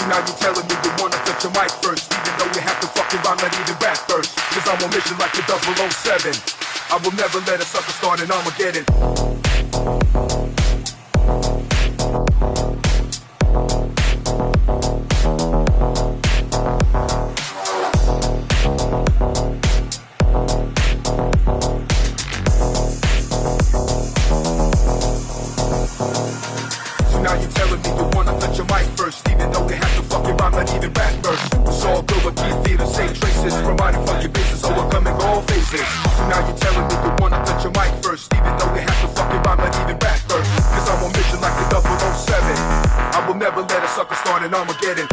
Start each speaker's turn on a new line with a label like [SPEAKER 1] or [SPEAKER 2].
[SPEAKER 1] Now you telling me you wanna touch your mic first, even though you have to fucking rhyme, not even rap first. Cause I'm on mission like the 007. I will never let a sucker start an Armageddon. Now you telling me you wanna touch your mic first, even though you have to fucking rhyme, not even rap first. It's all good, but you feel the same traces, reminding from your business, so we're coming all faces. So now you telling me you wanna touch your mic first, even though you have to fucking rhyme, not even rap first. Cause I'm on mission like the 007. I will never let a sucker start an Armageddon.